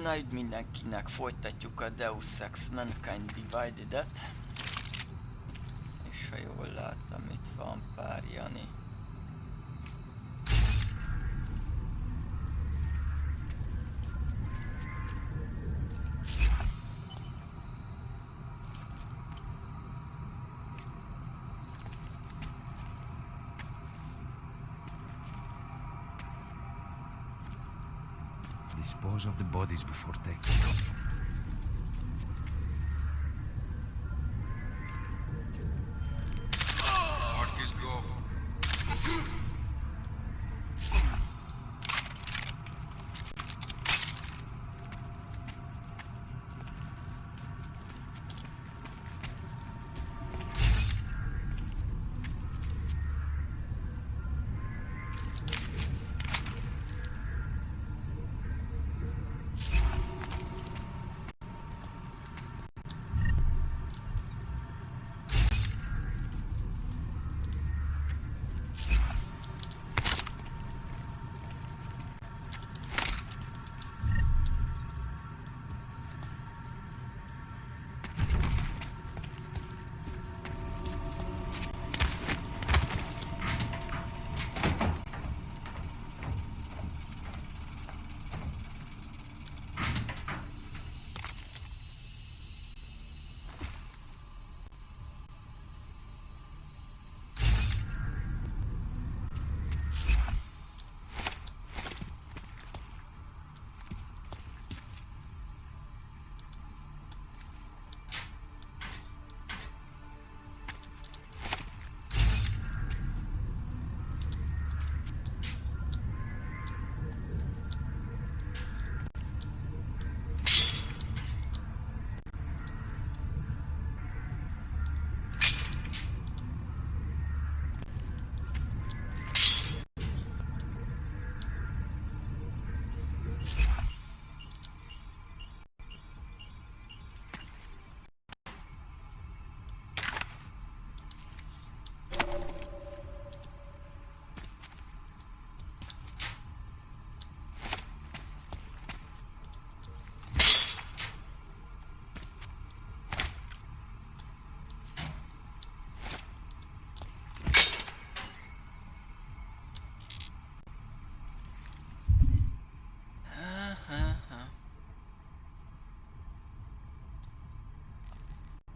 Na, így mindenkinek folytatjuk a Deus Ex Mankind Divided-et. És ha jól láttam, itt van pár Jani. Dispose of the bodies before taking them. Marcus, go.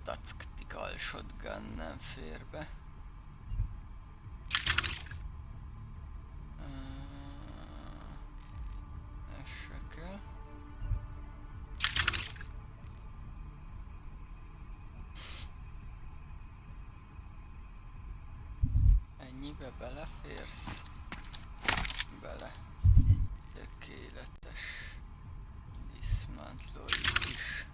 Tactical shotgun nem fér be. Ez se kell. Ennyibe beleférsz? Bele. Tökéletes. Dismantloljuk is.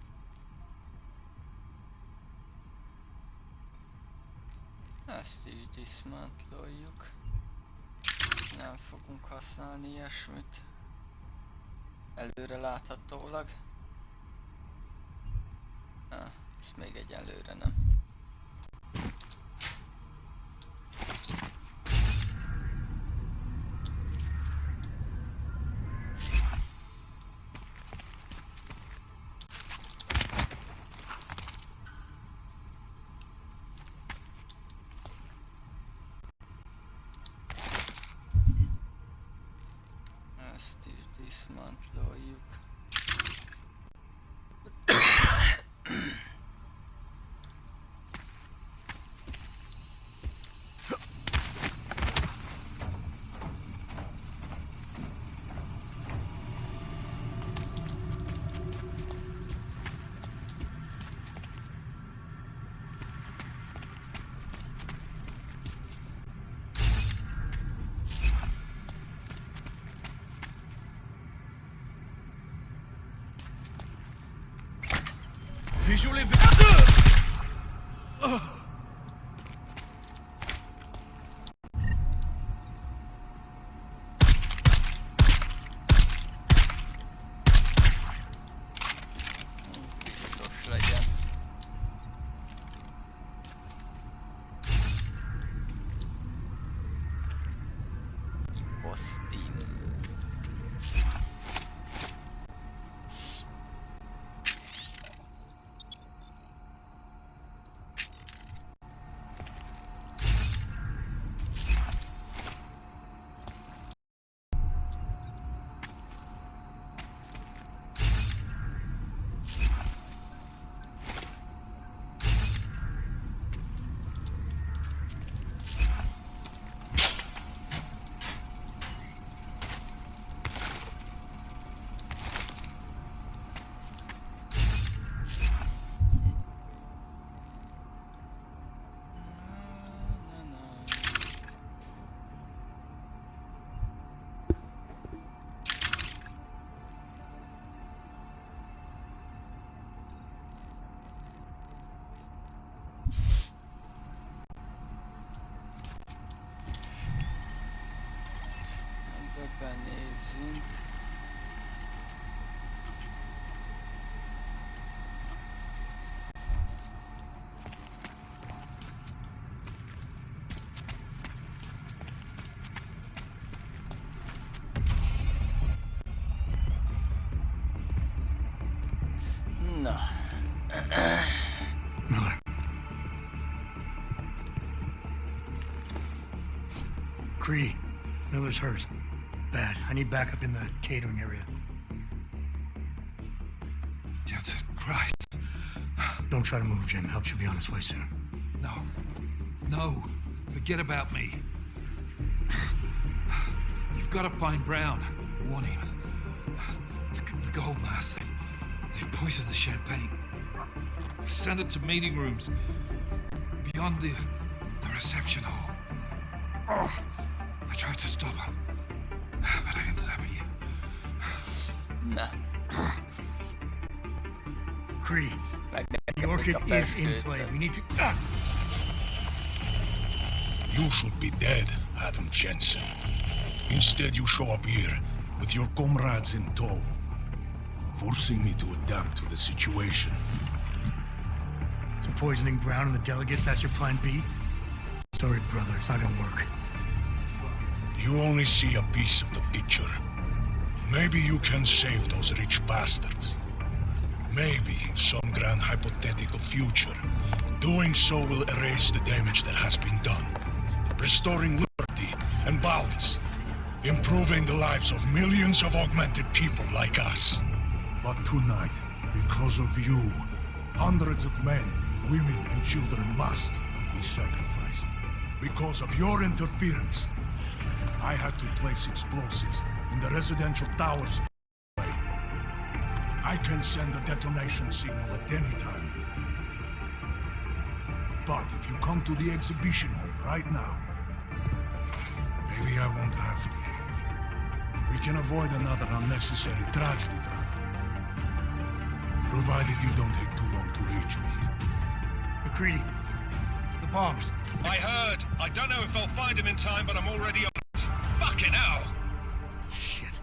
Ezt is dismantloljuk. Nem fogunk használni ilyesmit. Előre láthatólag. Ezt még egyelőre nem. Ezt is dismantloljuk. Visual event. Biztos legyen. Impostim. Na, Miller. Creedy. Miller's hurt. Bad. I need backup in the catering area. Jensen, Christ. Don't try to move, Jim. Help should be on its way soon. No. No. Forget about me. You've got to find Brown. Warn him. The gold mask. They poisoned the champagne. Send it to meeting rooms. Beyond the reception hall. Oh, I tried to stop him. But I ended up here. na. Creedy. The Megnekem orchid a is in play. peszkőt. We need to... You should be dead, Adam Jensen. Instead, you show up here with your comrades in tow, forcing me to adapt to the situation. So poisoning Brown and the delegates, that's your plan B? Sorry, brother, it's not gonna work. You only see a piece of the picture. Maybe you can save those rich bastards. Maybe in some grand hypothetical future, doing so will erase the damage that has been done, restoring liberty and balance, improving the lives of millions of augmented people like us. But tonight, because of you, hundreds of men, women and children must be sacrificed. Because of your interference, I had to place explosives in the residential towers. I can send a detonation signal at any time. But if you come to the exhibition hall right now, maybe I won't have to. We can avoid another unnecessary tragedy, brother. Provided you don't take too long to reach me. McCready, the bombs. I heard. I don't know if I'll find him in time, but I'm already on it. Fucking hell! Shit.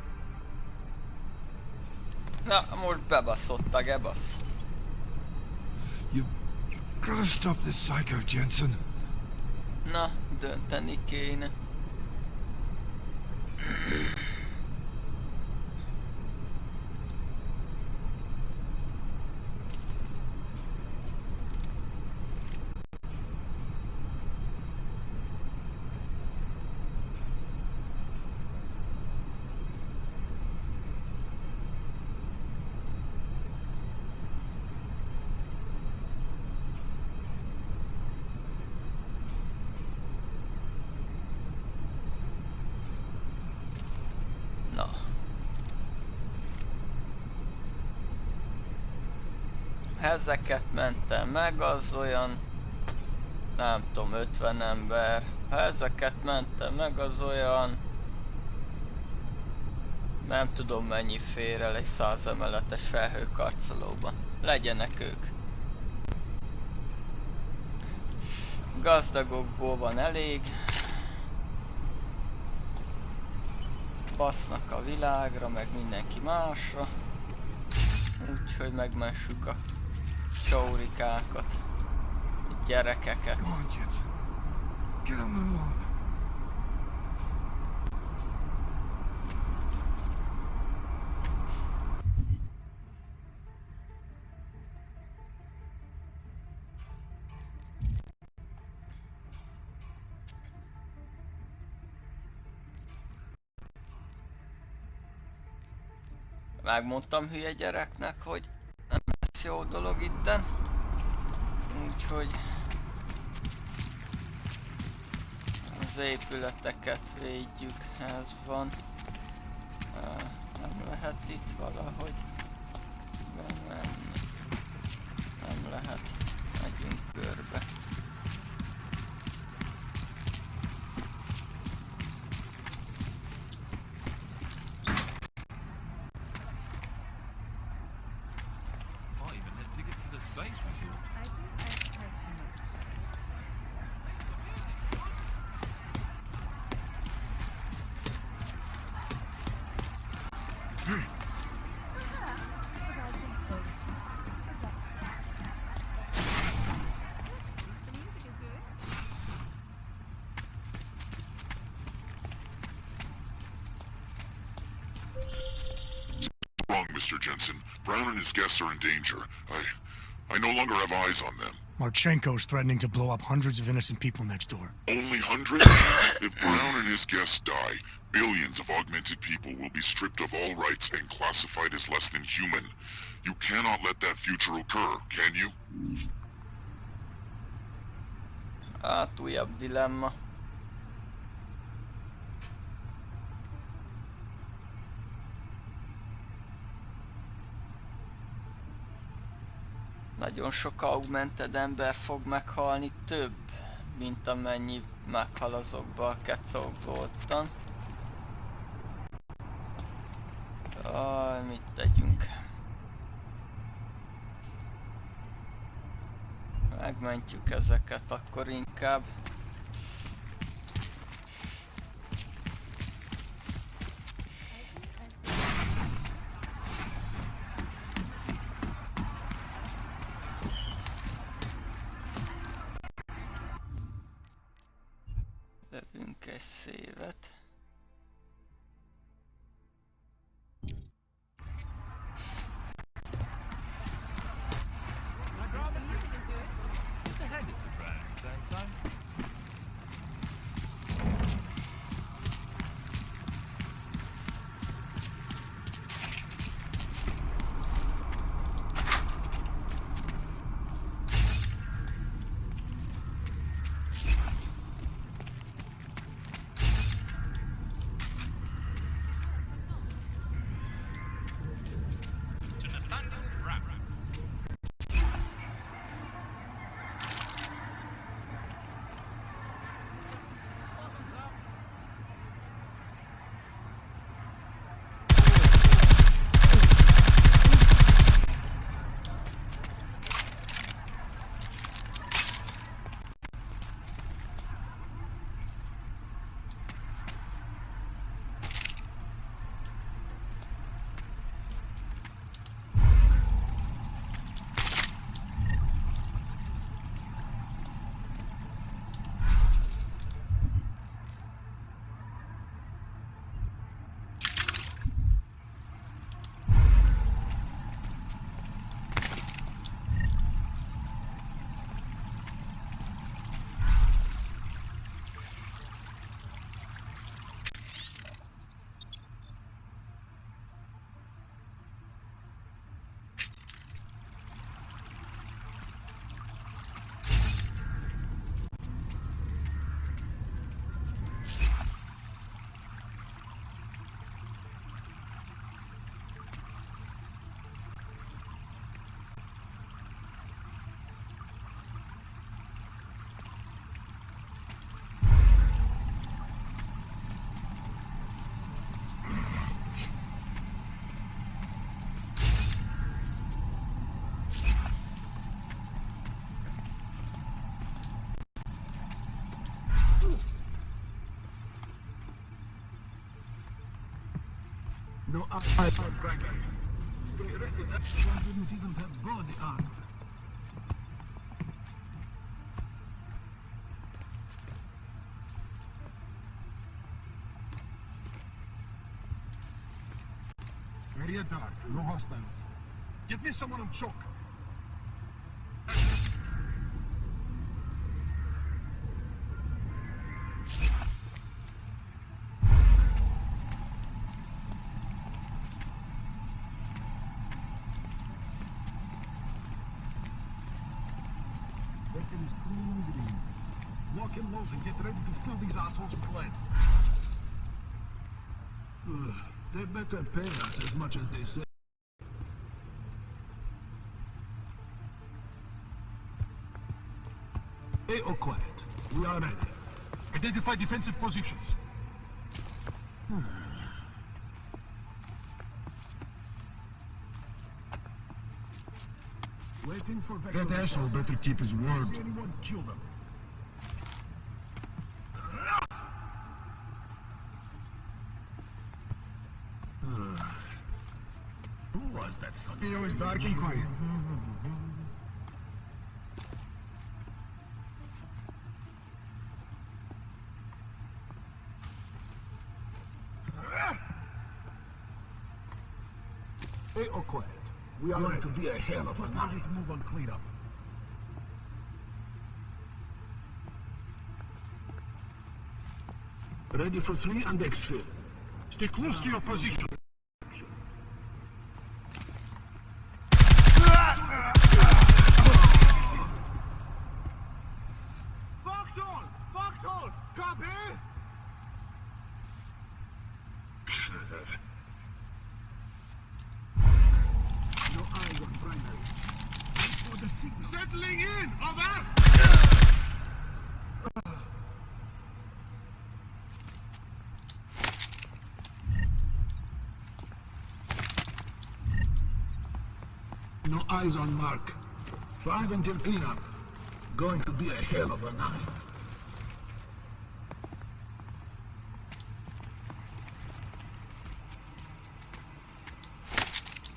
Na, most bebaszott a gebasz. You've got to stop this psycho, Jensen. Na, dönteni kéne. Na. Ezeket mentem meg, az olyan, nem tudom, 50 ember. Ha ezeket mentem meg, az olyan, nem tudom mennyi fér el egy 100 emeletes felhőkarcolóban. Legyenek ők. Gazdagokból van elég. Basznak a világra, meg mindenki másra. Úgyhogy megmessük a csaurikákat, a gyerekeket. Come on, Jensen. Get on the lawn. Megmondtam hülye gyereknek, hogy nem lesz jó dolog itten. Úgyhogy az épületeket védjük, ez van. Nem lehet itt valahogy bemenni. Nem lehet. Megyünk körbe. Might even had tickets to the Space Museum. Wrong, Mr. Jensen. Brown and his guests are in danger. I no longer have eyes on them. Marchenko's threatening to blow up hundreds of innocent people next door. Only hundreds? If Brown and his guests die, billions of augmented people will be stripped of all rights and classified as less than human. You cannot let that future occur, can you? Hát újabb dilemma. Nagyon sok augmented ember fog meghalni, több, mint amennyi meghal azokba a kecokba ottan. Jaj, mit tegyünk? Megmentjük ezeket akkor inkább. Lövünk egy szévet. No, I frankly. Stay ready. That one didn't even have body armor. Area dark, no hostiles. Get me someone on choke. Weapon is clean green. Lock and load and get ready to fill these assholes with lead. They better pay us as much as they say. Stay all quiet. We are ready. Identify defensive positions. Waiting for That asshole better keep his word. See anyone, kill them. Who was that son? It was dark and quiet. Stay or quiet. We are going to be a hell of a night. Let's move on cleanup. Ready for 3 and exfil. Stay close to your position. Foxhole! Foxhole! Copy! No eyes on primary. Wait for the signal. Settling in! Over! No eyes on mark. 5 until cleanup. Going to be a hell of a night.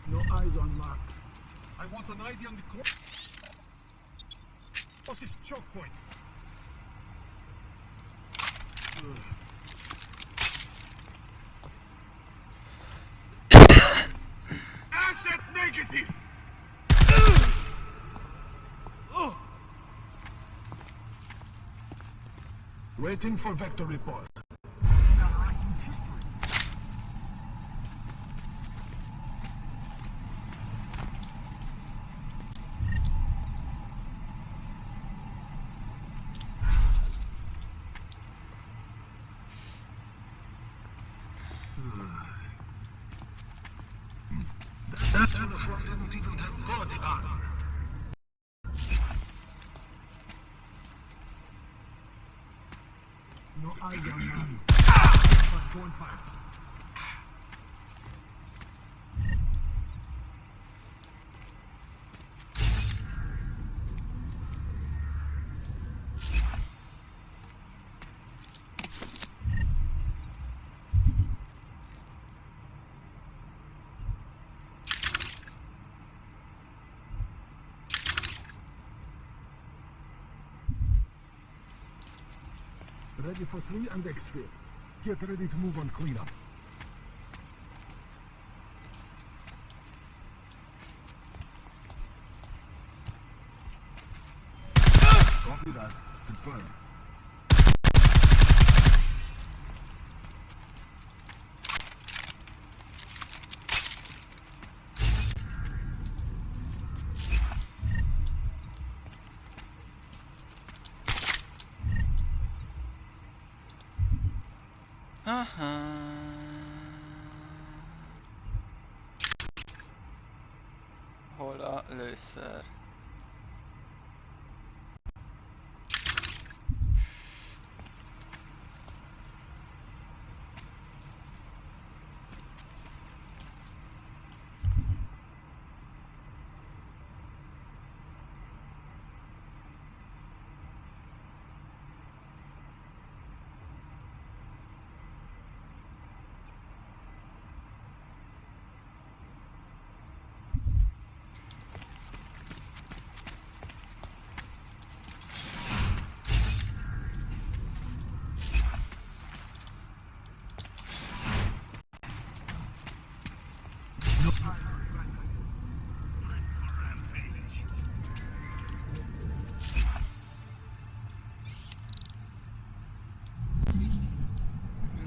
No eyes on mark. I want an ID on the court. What's this choke point? Asset negative! Waiting for vector report. That uniform didn't even have body armor. No eyes on me. Go and fire. Ready for 3 and exfil. Get ready to move on cleanup. Copy that. Confirm. Hol a lőszer?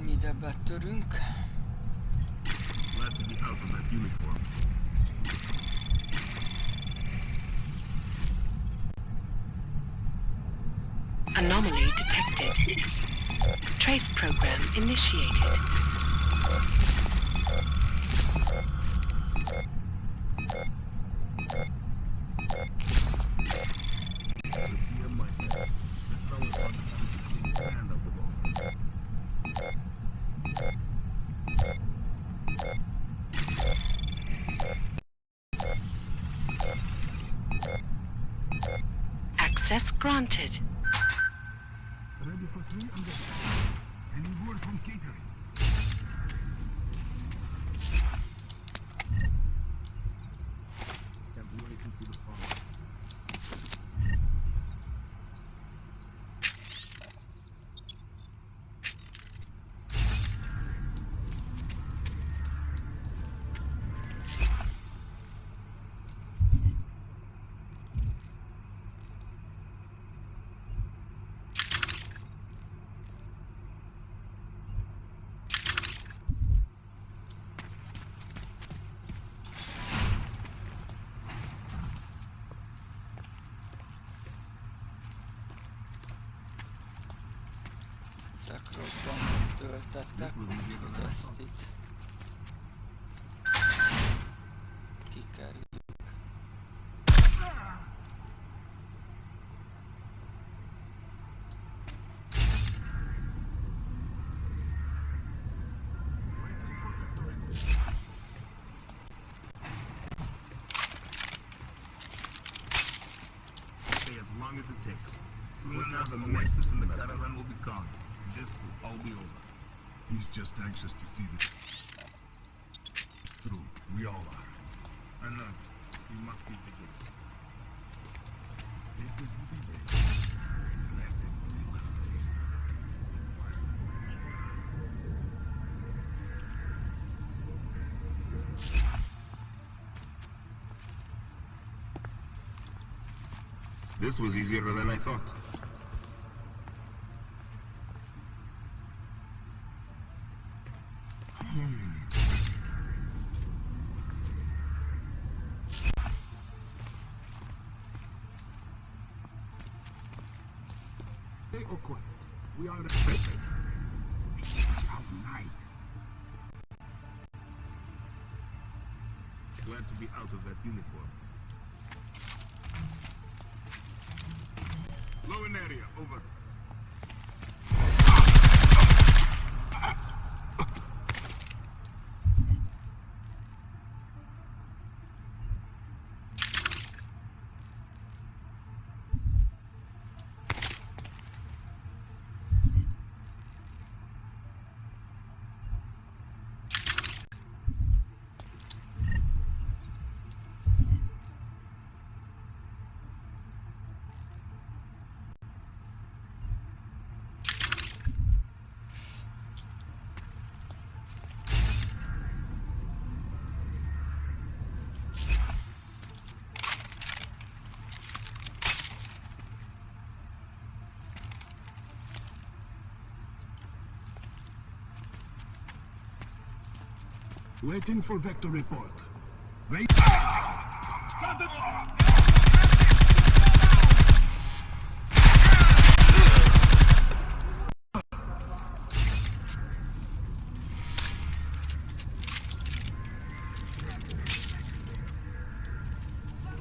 Ide betörünk. Glad to be out of that uniform. Anomaly detected. Trace program initiated. Access granted. Ready for 3 and exfil. Any word from catering? Tabulation to the farm. Ezekről van töltettek, úgyhogy ezt itt kikerüljük. He's just anxious to see this. It's true. We all are. I know. You must be vigilant. Stay with you today. The rest is only left to face This was easier than I thought. Stay all quiet. We are expected. It's our night. Glad to be out of that uniform. Low in area, over. Waiting for vector report. Wait.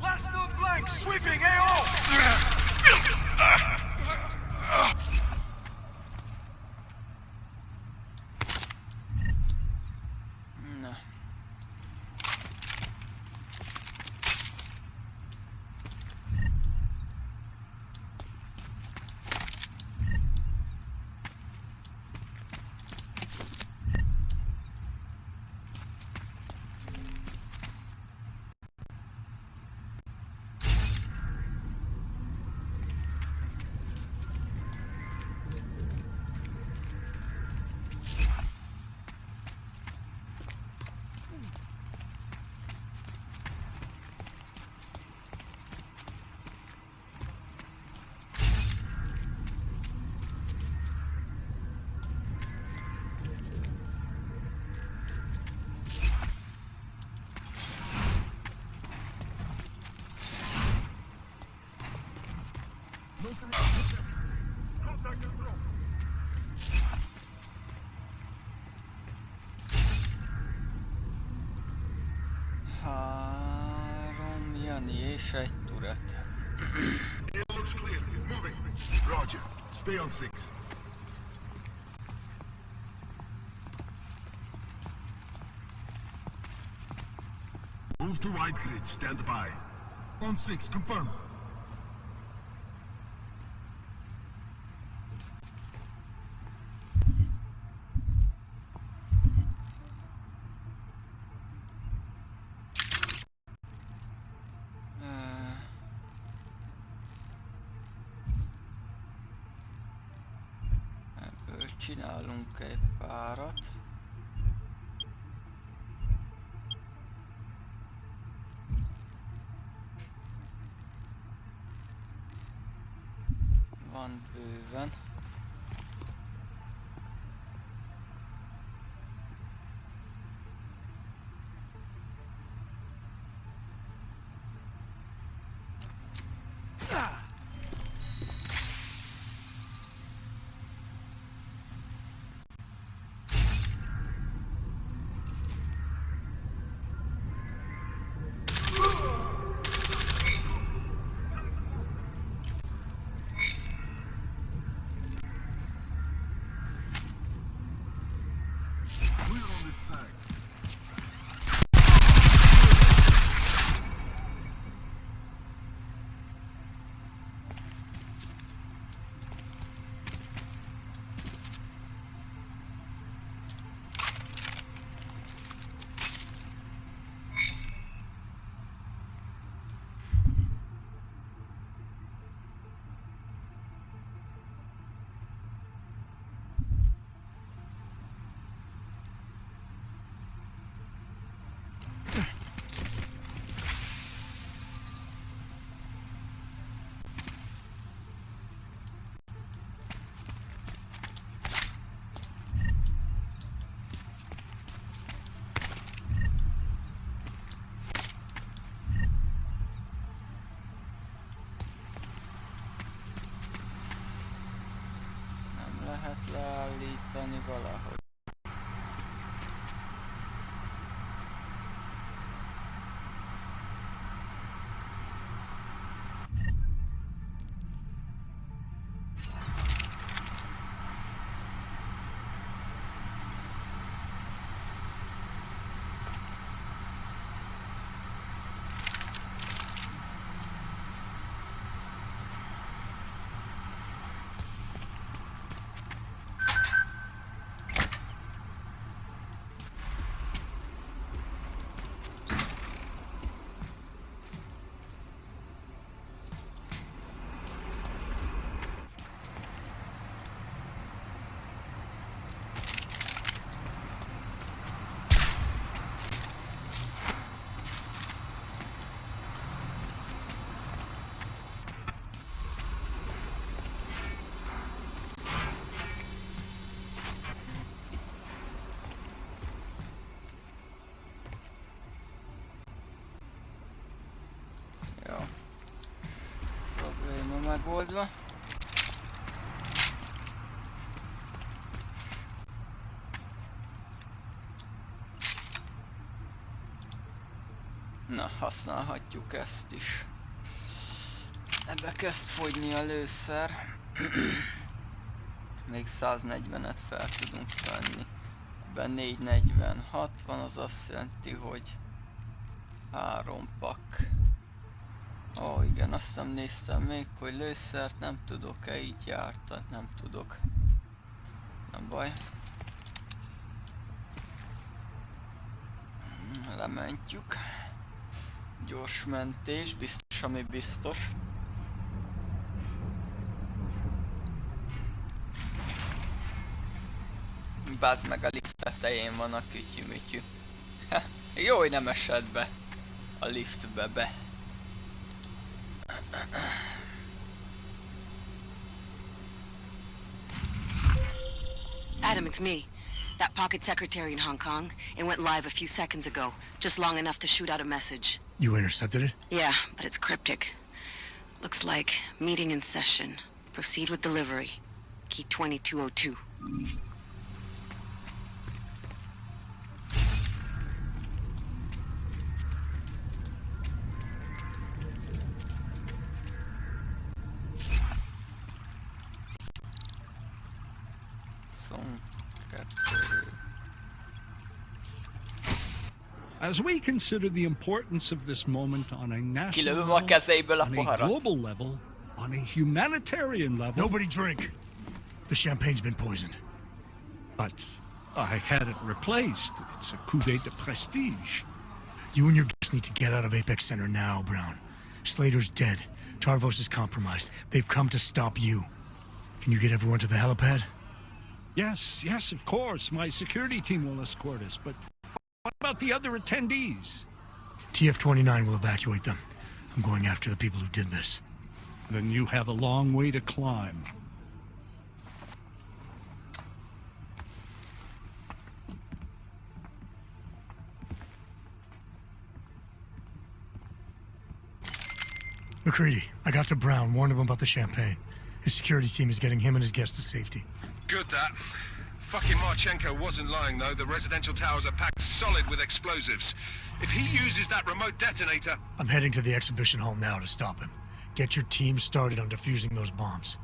Last node blank, sweeping AO! Na. Három Jani és egy turret. It looks clear. Moving. Roger. Stay on 6. Move to wide grid. Stand by. On 6. Confirm. Ebből csinálunk egy párat. Van bőven. megoldani valahogy. Megoldva. Na, használhatjuk ezt is. Ebbe kezd fogyni a lőszer. Még 140-et fel tudunk venni. Ebben 446 van, az azt jelenti, hogy 3 pak. Ó, igen, azt nem néztem még, hogy lőszert nem tudok-e így gyártani, nem tudok. Nem baj. Lementjük. Gyors mentés, biztos, ami biztos. Bázd meg, a lift tetején van a kütyű-mütyű. Jó, hogy nem esett be a liftbe be. Adam, it's me. That pocket secretary in Hong Kong. It went live a few seconds ago. Just long enough to shoot out a message. You intercepted it? Yeah, but it's cryptic. Looks like meeting in session. Proceed with delivery. Key 2202. As we consider the importance of this moment on a national Kilövöm a kezéből a on a poharat. global level, on a humanitarian level... Nobody drink! The champagne's been poisoned. But I had it replaced. It's a cuvée de prestige. You and your guests need to get out of Apex Center now, Brown. Slater's dead. Tarvos is compromised. They've come to stop you. Can you get everyone to the helipad? Yes, of course. My security team will escort us, but what about the other attendees? TF-29 will evacuate them. I'm going after the people who did this. Then you have a long way to climb. McCready, I got to Brown, warned him about the champagne. His security team is getting him and his guests to safety. Good that. Fucking Marchenko wasn't lying though. The residential towers are packed solid with explosives. If he uses that remote detonator... I'm heading to the exhibition hall now to stop him. Get your team started on defusing those bombs.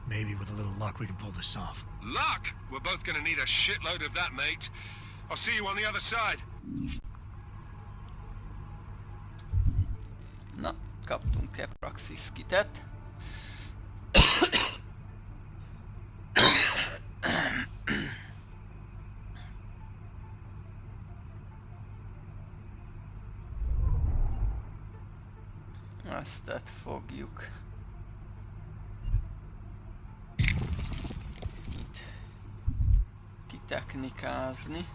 Maybe with a little luck we can pull this off. Luck? We're both gonna need a shitload of that, mate. I'll see you on the other side. Na, kaptunk-e praxis kitet? Ezt fogjuk. Itt kitechnikázni.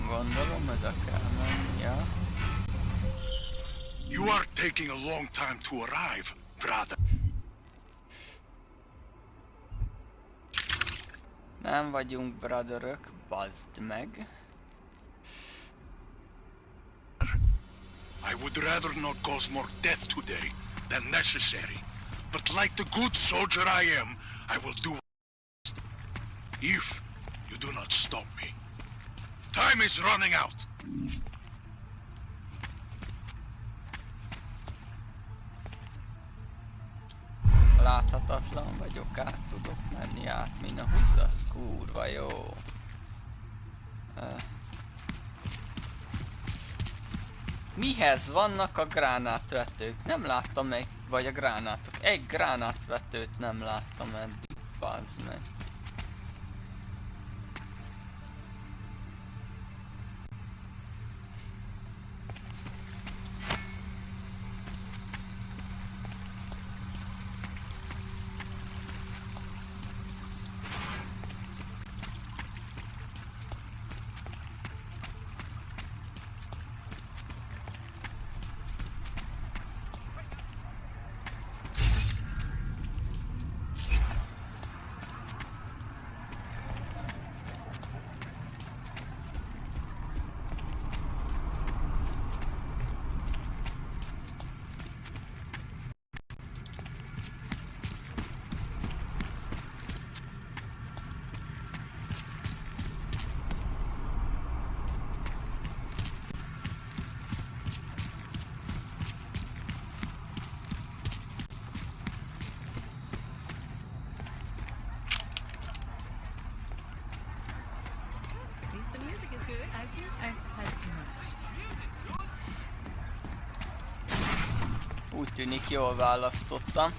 Gondolom, oda kell mennie. You are taking a long time to arrive, brother. Nem vagyunk brotherök, bazd meg. I would rather not cause more death today than necessary. But like the good soldier I am, I will do it. If you do not stop me. Time is running out. Láthatatlan vagyok, át tudok menni át, mint a húzat. Kurva jó. Mihez vannak a gránátvetők? Nem láttam meg, vagy a gránátok. Egy gránátvetőt nem láttam eddig, bazd meg. Úgy tűnik, jól választottam.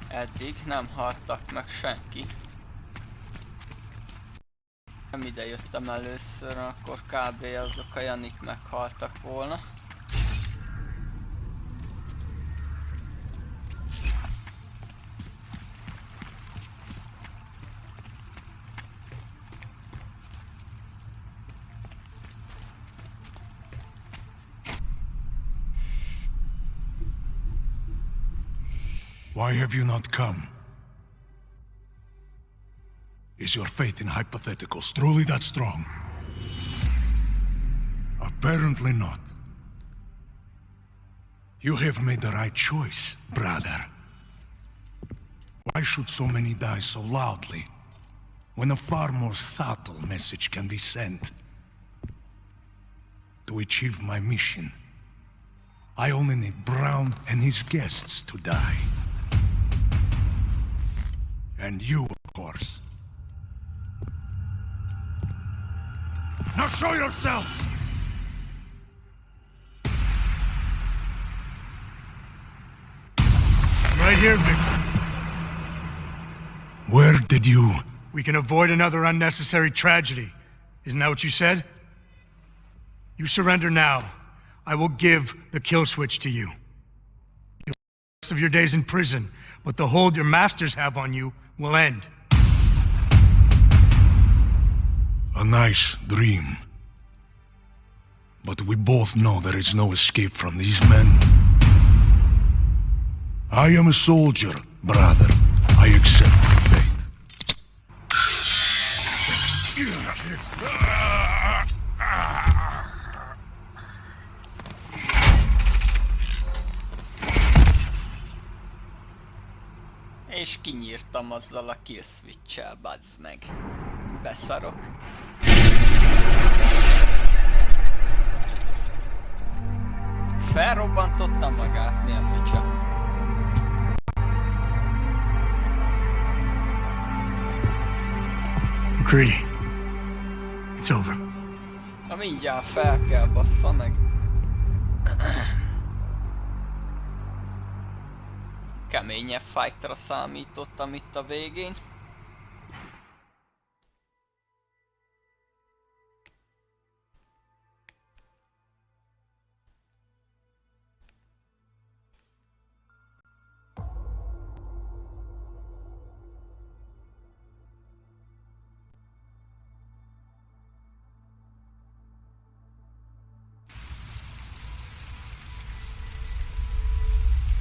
Eddig nem haltak meg senki. Nem ide jöttem először, akkor kb. Azok a Janik meghaltak volna. Why have you not come? Is your faith in hypotheticals truly that strong? Apparently not. You have made the right choice, brother. Why should so many die so loudly, when a far more subtle message can be sent? To achieve my mission, I only need Brown and his guests to die. And you, of course. Now show yourself! Right here, Victor. Where did you... We can avoid another unnecessary tragedy. Isn't that what you said? You surrender now. I will give the kill switch to you. You'll spend the rest of your days in prison, but the hold your masters have on you will end. A nice dream. But we both know there is no escape from these men. I am a soldier, brother. I accept my fate. És kinyírtam azzal a kill switch-el, bazd meg. Beszarok. Felrobbantottam magát, mi a picsa? McCready, it's over. Na mindjárt fel kell, bassza meg. Keményebb fightra számítottam itt a végén.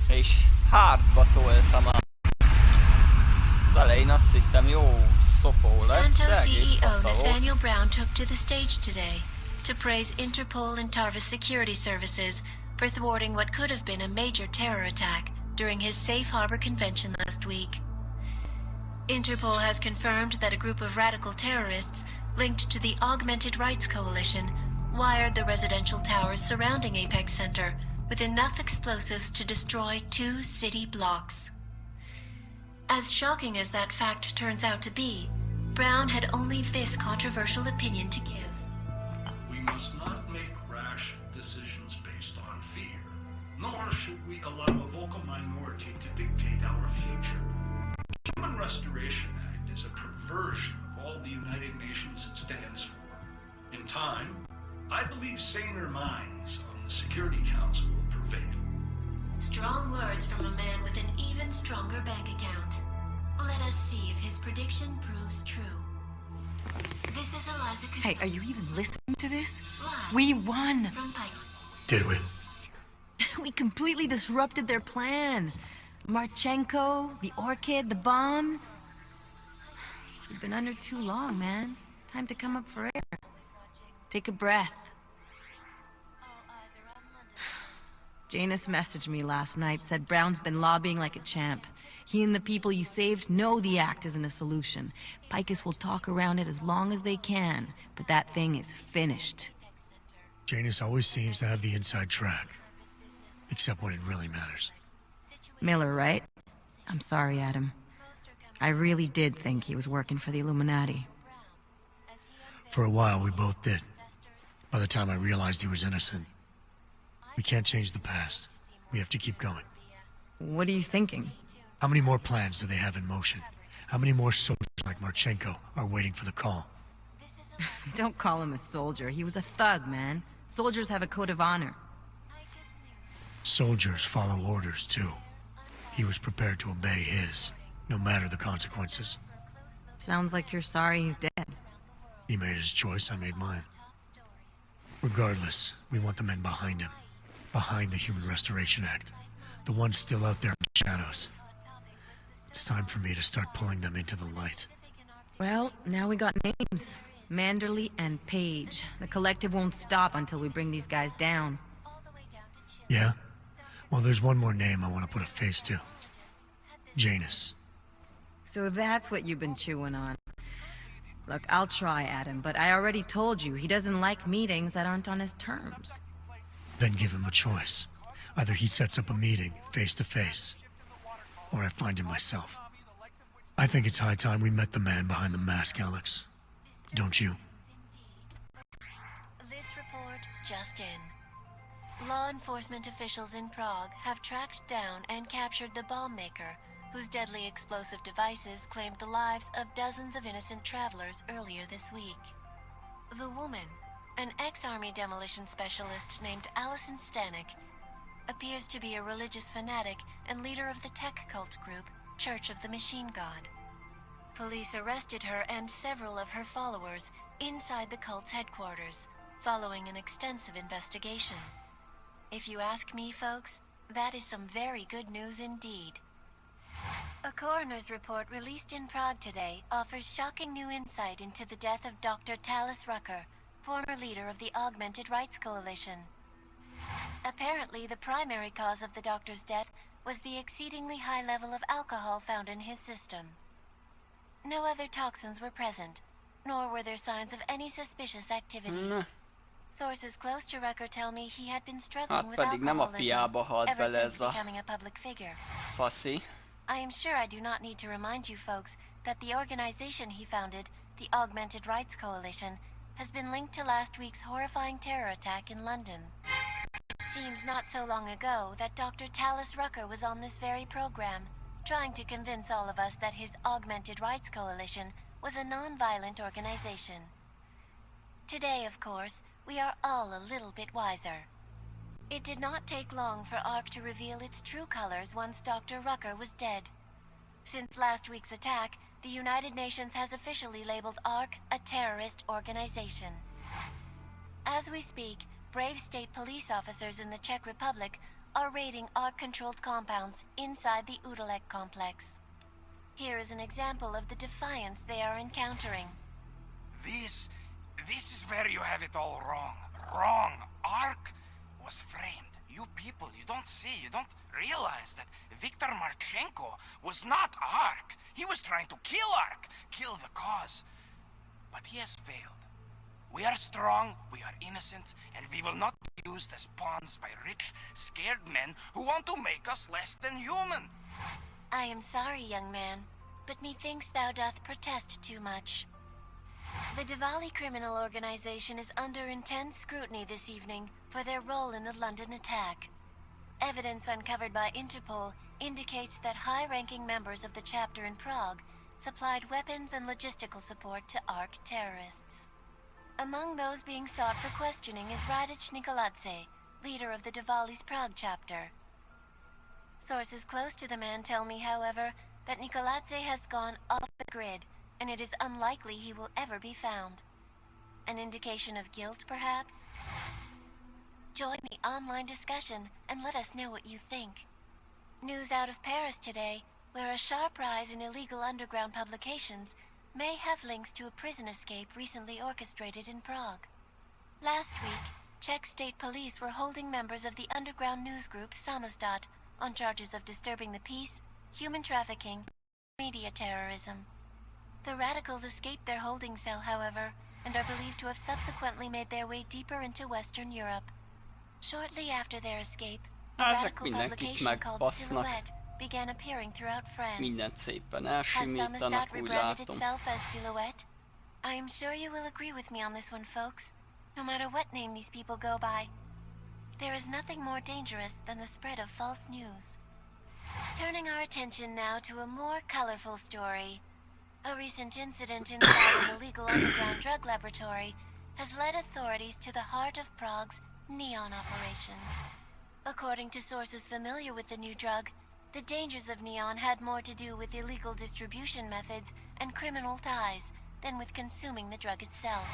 És hardba toltam az elején, azt hittem jó szopó lesz, de Santo egész CEO fasza volt. Nathaniel Brown took to the stage today to praise Interpol and Tarvis security services for thwarting what could have been a major terror attack during his safe harbor convention last week. Interpol has confirmed that a group of radical terrorists linked to the Augmented Rights Coalition wired the residential towers surrounding Apex Center with enough explosives to destroy 2 city blocks. As shocking as that fact turns out to be, Brown had only this controversial opinion to give. We must not make rash decisions based on fear, nor should we allow a vocal minority to dictate our future. The Human Restoration Act is a perversion of all the United Nations stands for. In time, I believe saner minds on the Security Council will prevail. Strong words from a man with an even stronger bank account. Let us see if his prediction proves true. This is Eliza. Hey, are you even listening to this? Live We won! from Pike. Did we? We completely disrupted their plan. Marchenko, the Orchid, the bombs. You've been under too long, man. Time to come up for air. Take a breath. Janus messaged me last night, said Brown's been lobbying like a champ. He and the people you saved know the act isn't a solution. Picus will talk around it as long as they can, but that thing is finished. Janus always seems to have the inside track. Except when it really matters. Miller, right? I'm sorry, Adam. I really did think he was working for the Illuminati. For a while, we both did. By the time I realized he was innocent. We can't change the past. We have to keep going. What are you thinking? How many more plans do they have in motion? How many more soldiers like Marchenko are waiting for the call? Don't call him a soldier. He was a thug, man. Soldiers have a code of honor. Soldiers follow orders, too. He was prepared to obey his, no matter the consequences. Sounds like you're sorry he's dead. He made his choice, I made mine. Regardless, we want the men behind him. Behind the Human Restoration Act. The ones still out there in the shadows. It's time for me to start pulling them into the light. Well, now we got names. Manderley and Page. The collective won't stop until we bring these guys down. Yeah? Well, there's one more name I want to put a face to. Janus. So that's what you've been chewing on. Look, I'll try, Adam, but I already told you he doesn't like meetings that aren't on his terms. Then give him a choice. Either he sets up a meeting, face to face, or I find him myself. I think it's high time we met the man behind the mask, Alex. Don't you? This report just in. Law enforcement officials in Prague have tracked down and captured the bomb maker, whose deadly explosive devices claimed the lives of dozens of innocent travelers earlier this week. The woman, an ex-army demolition specialist named Allison Stanek, appears to be a religious fanatic and leader of the tech cult group, Church of the Machine God. Police arrested her and several of her followers inside the cult's headquarters, following an extensive investigation. If you ask me, folks, that is some very good news indeed. A coroner's report released in Prague today offers shocking new insight into the death of Dr. Talis Rucker, former leader of the Augmented Rights Coalition. Apparently, the primary cause of the doctor's death was the exceedingly high level of alcohol found in his system. No other toxins were present, nor were there signs of any suspicious activity. Sources close to Rucker tell me he had been struggling with alcoholism ever since becoming a public figure. Faszi. I am sure I do not need to remind you folks that the organization he founded, the Augmented Rights Coalition, has been linked to last week's horrifying terror attack in London. Seems not so long ago that Dr. Talis Rucker was on this very program, trying to convince all of us that his Augmented Rights Coalition was a non-violent organization. Today, of course, we are all a little bit wiser. It did not take long for ARC to reveal its true colors once Dr. Rucker was dead. Since last week's attack, the United Nations has officially labeled ARC a terrorist organization. As we speak, brave state police officers in the Czech Republic are raiding ARC-controlled compounds inside the Udalek complex. Here is an example of the defiance they are encountering. This is where you have it all wrong. Wrong. Ark was framed. You people, you don't see, you don't realize that Viktor Marchenko was not Ark. He was trying to kill Ark, kill the cause. But he has failed. We are strong, we are innocent, and we will not be used as pawns by rich, scared men who want to make us less than human. I am sorry, young man, but methinks thou doth protest too much. The Diwali criminal organization is under intense scrutiny this evening for their role in the London attack. Evidence uncovered by Interpol indicates that high-ranking members of the chapter in Prague supplied weapons and logistical support to ARC terrorists. Among those being sought for questioning is Radich Nikoladze, leader of the Diwali's Prague chapter. Sources close to the man tell me, however, that Nikoladze has gone off the grid, and it is unlikely he will ever be found. An indication of guilt, perhaps? Join the online discussion and let us know what you think. News out of Paris today, where a sharp rise in illegal underground publications may have links to a prison escape recently orchestrated in Prague. Last week, Czech state police were holding members of the underground news group Samizdat on charges of disturbing the peace, human trafficking, and media terrorism. The radicals escaped their holding cell, however, and are believed to have subsequently made their way deeper into Western Europe. Shortly after their escape, a radical publication called Silhouette began appearing throughout France. Mindent szépen Has elsimítanak, Samizdat úgy rebranded látom. itself as Silhouette? I am sure you will agree with me on this one, folks. No matter what name these people go by, there is nothing more dangerous than the spread of false news. Turning our attention now to a more colorful story. A recent incident inside an illegal underground drug laboratory has led authorities to the heart of Prague's neon operation. According to sources familiar with the new drug, the dangers of neon had more to do with illegal distribution methods and criminal ties than with consuming the drug itself.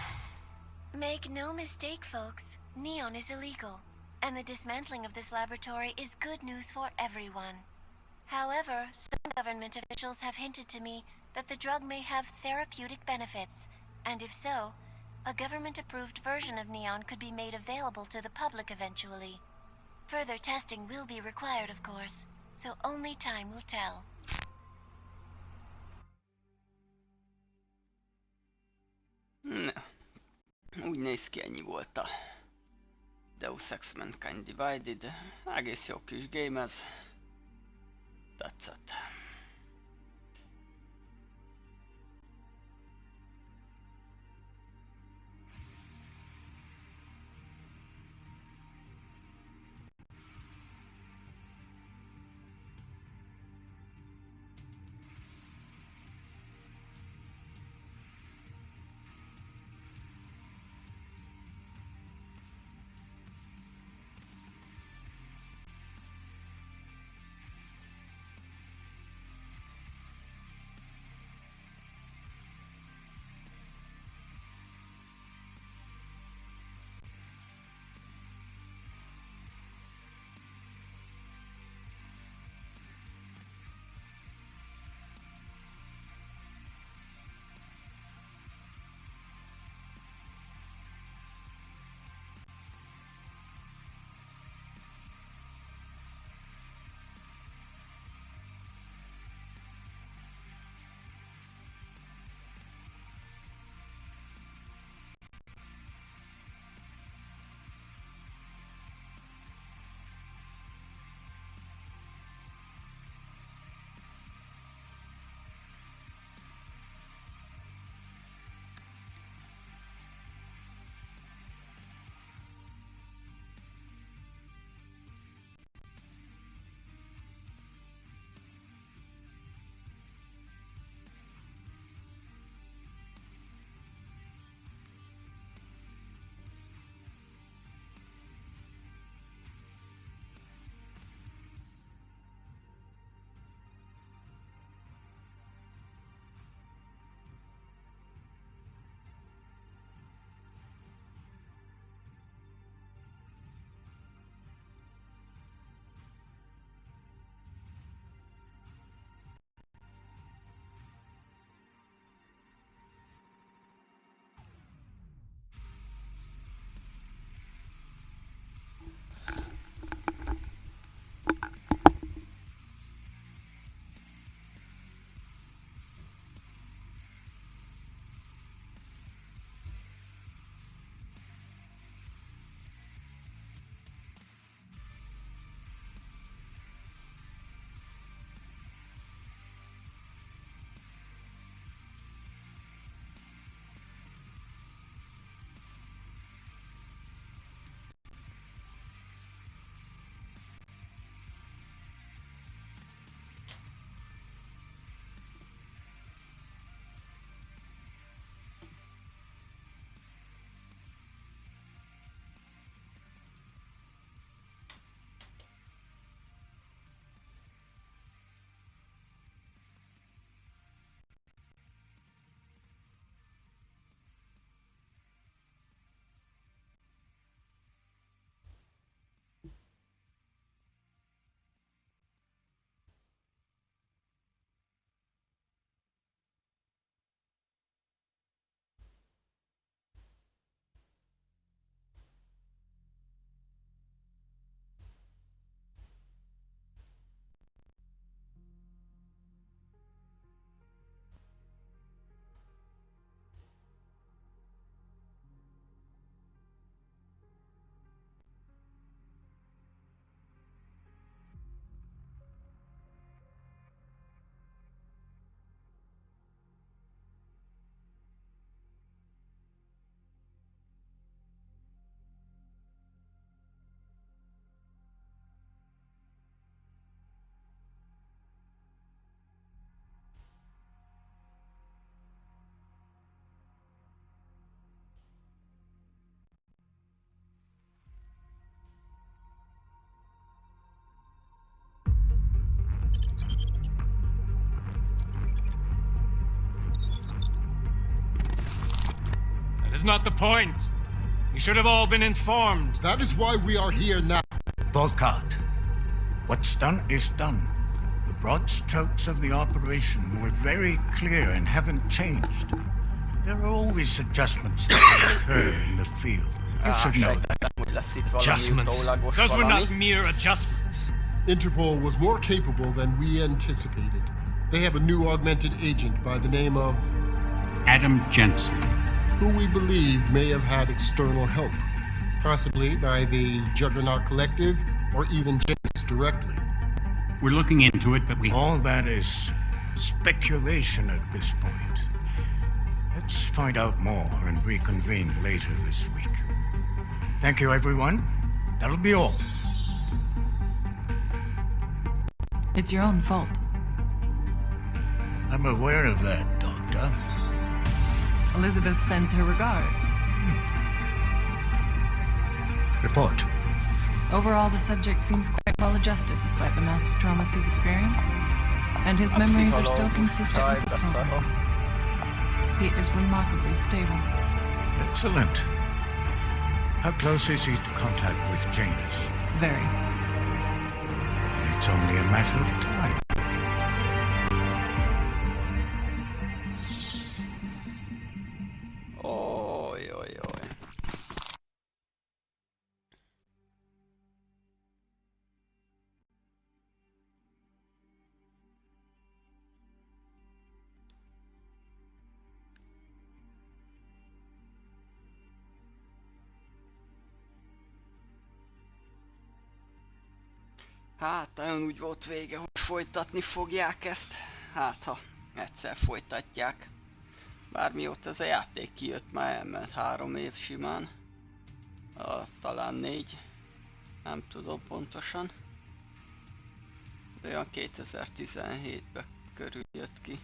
Make no mistake, folks, neon is illegal, and the dismantling of this laboratory is good news for everyone. However, some government officials have hinted to me that the drug may have therapeutic benefits, and if so, a government-approved version of neon could be made available to the public eventually. Further testing will be required, of course, so only time will tell. Na, úgy néz ki, ennyi volt a Deus Ex Mankind Divided. Egész jó kis game ez. Tetszett. That's not the point. You should have all been informed. That is why we are here now. Volkart, what's done is done. The broad strokes of the operation were very clear and haven't changed. There are always adjustments that occur in the field. You should know that. Adjustments. Those were not mere adjustments. Interpol was more capable than we anticipated. They have a new augmented agent by the name of Adam Jensen, who we believe may have had external help, possibly by the Juggernaut Collective or even James directly. We're looking into it, but All that is speculation at this point. Let's find out more and reconvene later this week. Thank you, everyone. That'll be all. It's your own fault. I'm aware of that, Doctor. Elizabeth sends her regards. Report. Overall, the subject seems quite well adjusted despite the massive traumas he's experienced. And his memories are still consistent with the program. He is remarkably stable. Excellent. How close is he to contact with Janus? Very. And it's only a matter of time. Oj, oj, oj. Hát, nagyon úgy volt vége, hogy folytatni fogják ezt. Hát, ha egyszer folytatják. Bár mióta ez a játék kijött, már elment 3 év simán. Talán 4. Nem tudom pontosan. De olyan 2017-ben körül jött ki.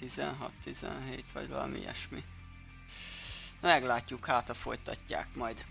16-17 vagy valami ilyesmi. Meglátjuk, hát ha folytatják majd.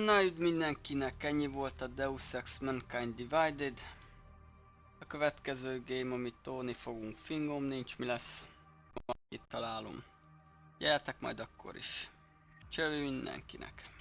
Na, üdv mindenkinek, ennyi volt a Deus Ex Mankind Divided. A következő game, amit tolni fogunk, fingom nincs, mi lesz. Itt találom. Gyertek majd akkor is. Csövi mindenkinek.